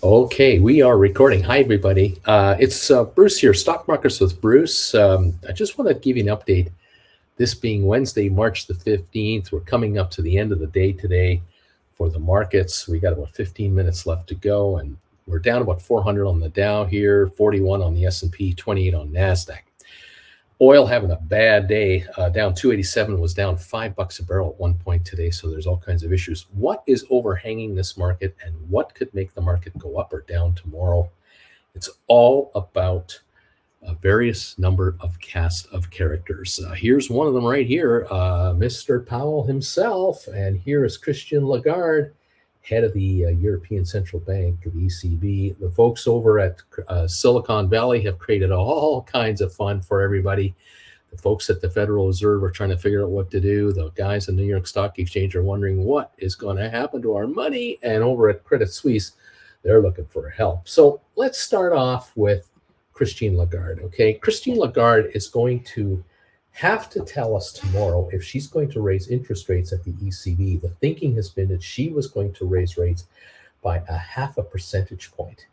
Okay, we are recording. Hi, everybody. It's Bruce here, Stock Markets with Bruce. I just want to give you an update. This being Wednesday, March the 15th, we're coming up to the end of the day today for the markets. We got about 15 minutes left to go, and we're down about 400 on the Dow here, 41 on the S&P, 28 on NASDAQ. Oil having a bad day, down 287, was down $5 a barrel at one point today. So there's all kinds of issues. What is overhanging this market and what could make the market go up or down tomorrow? It's all about a various number of cast of characters. Here's one of them right here, Mr. Powell himself. And here is Christian Lagarde, head of the European Central Bank, the ECB. The folks over at Silicon Valley have created all kinds of fun for everybody. The folks at the Federal Reserve are trying to figure out what to do. The guys in the New York Stock Exchange are wondering what is going to happen to our money. And over at Credit Suisse, they're looking for help. So let's start off with Christine Lagarde. Okay, Christine Lagarde is going to have to tell us tomorrow if she's going to raise interest rates at the ECB. The thinking has been that she was going to raise rates by a half a percentage point.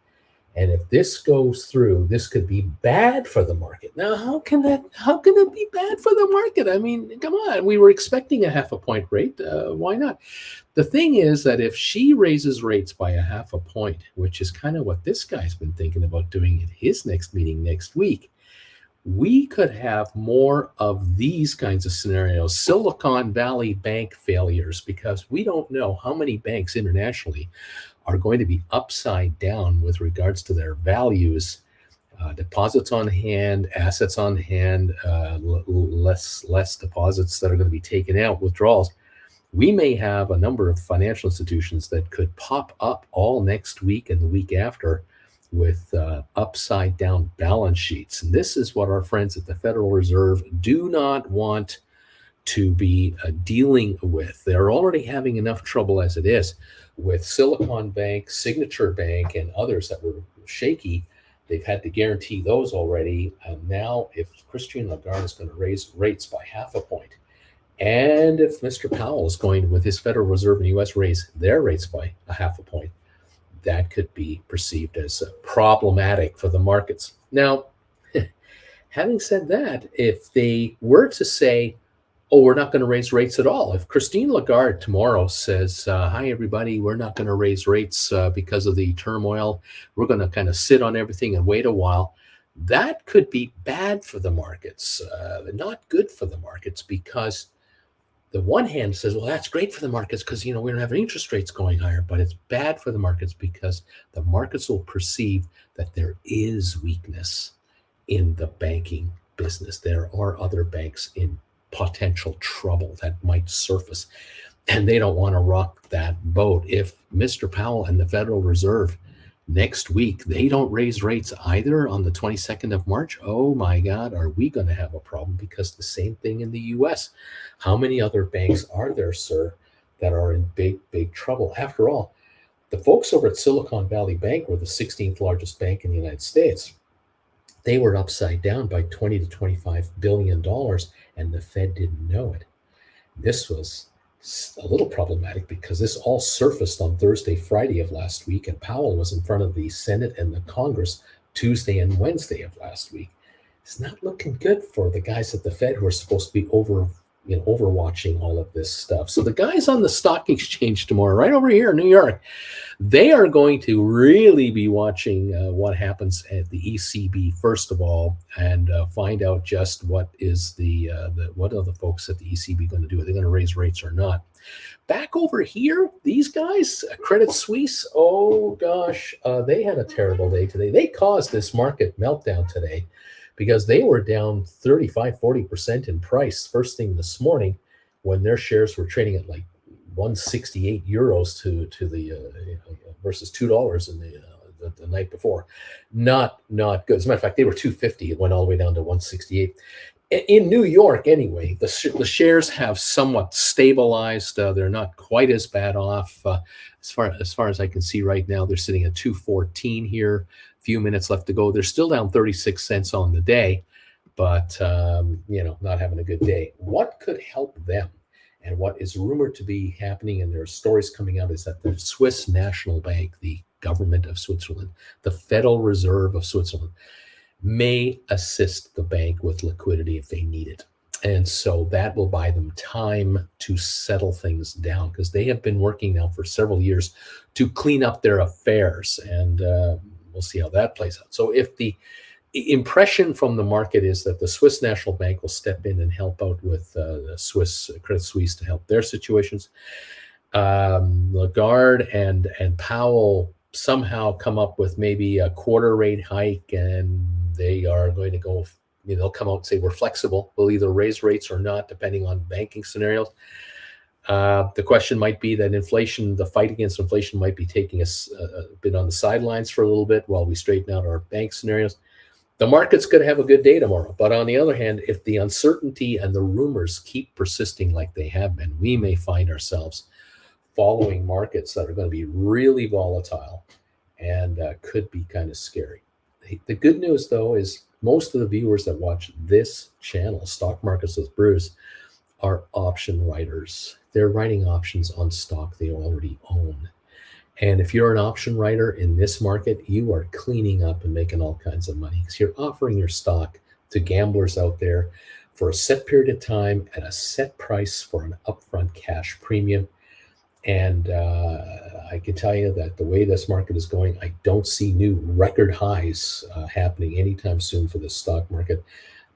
And if this goes through, this could be bad for the market. Now, how can it be bad for the market? I mean, come on, we were expecting a half a point rate. Why not? The thing is that if she raises rates by a half a point, which is kind of what this guy's been thinking about doing at his next meeting next week, we could have more of these kinds of scenarios, Silicon Valley bank failures, because we don't know how many banks internationally are going to be upside down with regards to their values, deposits on hand, assets on hand, less deposits that are going to be taken out, withdrawals. We may have a number of financial institutions that could pop up all next week and the week after with upside down balance sheets. And this is what our friends at the Federal Reserve do not want to be dealing with. They're already having enough trouble as it is with Silicon Bank, Signature Bank, and others that were shaky. They've had to guarantee those already. And now if Christine Lagarde is going to raise rates by half a point, and if Mr. Powell is going, with his Federal Reserve in the U.S., raise their rates by a half a point, that could be perceived as problematic for the markets. Now, having said that, if they were to say, oh, we're not going to raise rates at all. If Christine Lagarde tomorrow says, hi, everybody, we're not going to raise rates because of the turmoil, we're going to kind of sit on everything and wait a while, that could be bad for the markets, not good for the markets, because the one hand says, well, that's great for the markets because, we don't have interest rates going higher, but it's bad for the markets because the markets will perceive that there is weakness in the banking business. There are other banks in potential trouble that might surface, and they don't want to rock that boat. If Mr. Powell and the Federal Reserve next week, they don't raise rates either on the 22nd of March, oh my God, are we going to have a problem? Because the same thing in the US. How many other banks are there, sir, that are in big, big trouble? After all, the folks over at Silicon Valley Bank were the 16th largest bank in the United States. They were upside down by 20 to $25 billion, and the Fed didn't know it. This was a little problematic because this all surfaced on Thursday, Friday of last week, and Powell was in front of the Senate and the Congress Tuesday and Wednesday of last week. It's not looking good for the guys at the Fed who are supposed to be overwatching all of this stuff. So the guys on the stock exchange tomorrow, right over here in New York, they are going to really be watching what happens at the ECB first of all, and find out just what is what are the folks at the ECB going to do? Are they going to raise rates or not? Back over here, these guys, Credit Suisse, oh gosh, they had a terrible day today. They caused this market meltdown today because they were down 35-40% in price first thing this morning when their shares were trading at like 168 euros to the versus $2 in the night before. Not good. As a matter of fact, they were 250. It went all the way down to 168. In New York, anyway, the shares have somewhat stabilized. They're not quite as bad off. As far as I can see right now, they're sitting at 214 here. Few minutes left to go. They're still down 36 cents on the day, but not having a good day. What could help them? And what is rumored to be happening, and there are stories coming out, is that the Swiss National Bank, the government of Switzerland, the Federal Reserve of Switzerland, may assist the bank with liquidity if they need it. And so that will buy them time to settle things down, because they have been working now for several years to clean up their affairs. And we'll see how that plays out. So if the impression from the market is that the Swiss National Bank will step in and help out with the Swiss Credit Suisse to help their situations, Lagarde and Powell somehow come up with maybe a quarter rate hike, and they are going to go, they'll come out and say, we're flexible. We'll either raise rates or not, depending on banking scenarios. The question might be that inflation, the fight against inflation might be taking us a bit on the sidelines for a little bit while we straighten out our bank scenarios. The market's going to have a good day tomorrow. But on the other hand, if the uncertainty and the rumors keep persisting like they have been, we may find ourselves following markets that are going to be really volatile and could be kind of scary. The good news, though, is most of the viewers that watch this channel, Stock Markets with Bruce, are option writers. They're writing options on stock they already own. And if you're an option writer in this market, you are cleaning up and making all kinds of money, because you're offering your stock to gamblers out there for a set period of time at a set price for an upfront cash premium. And I can tell you that the way this market is going, I don't see new record highs happening anytime soon for the stock market.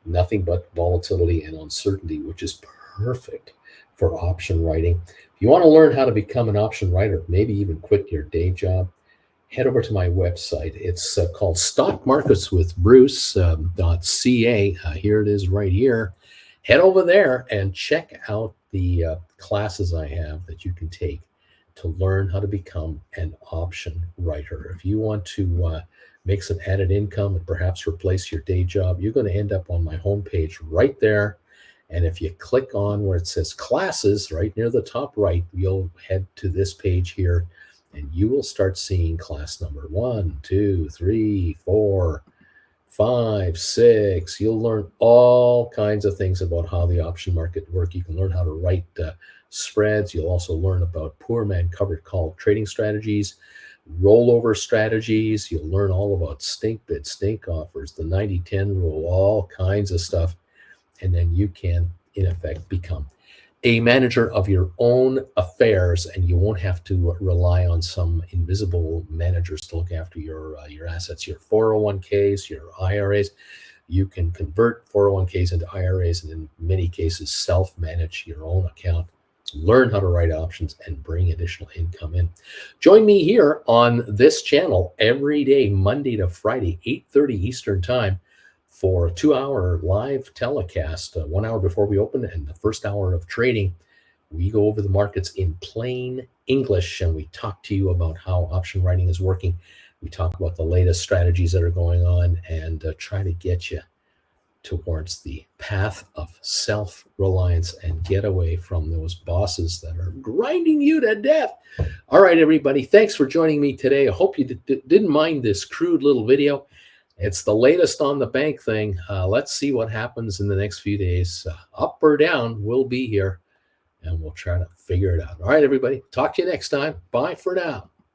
Nothing but volatility and uncertainty, which is perfect for option writing. If you want to learn how to become an option writer, maybe even quit your day job, head over to my website. It's called stockmarketswithbruce.ca. Here it is right here. Head over there and check out the classes I have that you can take to learn how to become an option writer. If you want to make some added income and perhaps replace your day job, you're going to end up on my homepage right there. And if you click on where it says classes right near the top right, you'll head to this page here, and you will start seeing class number 1, 2, 3, 4, 5, 6. You'll learn all kinds of things about how the option market works. You can learn how to write spreads. You'll also learn about poor man covered call trading strategies, rollover strategies. You'll learn all about stink bid, stink offers, the 90-10 rule, all kinds of stuff. And then you can, in effect, become a manager of your own affairs, and you won't have to rely on some invisible managers to look after your assets, your 401ks, your IRAs. You can convert 401ks into IRAs, and in many cases, self-manage your own account, learn how to write options, and bring additional income in. Join me here on this channel every day, Monday to Friday, 8:30 Eastern Time, for a 2-hour live telecast, 1 hour before we open, and the first hour of trading. We go over the markets in plain English, and we talk to you about how option writing is working. We talk about the latest strategies that are going on, and try to get you towards the path of self-reliance and get away from those bosses that are grinding you to death. All right, everybody, thanks for joining me today. I hope you didn't mind this crude little video. It's the latest on the bank thing. Let's see what happens in the next few days. Up or down, we'll be here, and we'll try to figure it out. All right, everybody. Talk to you next time. Bye for now.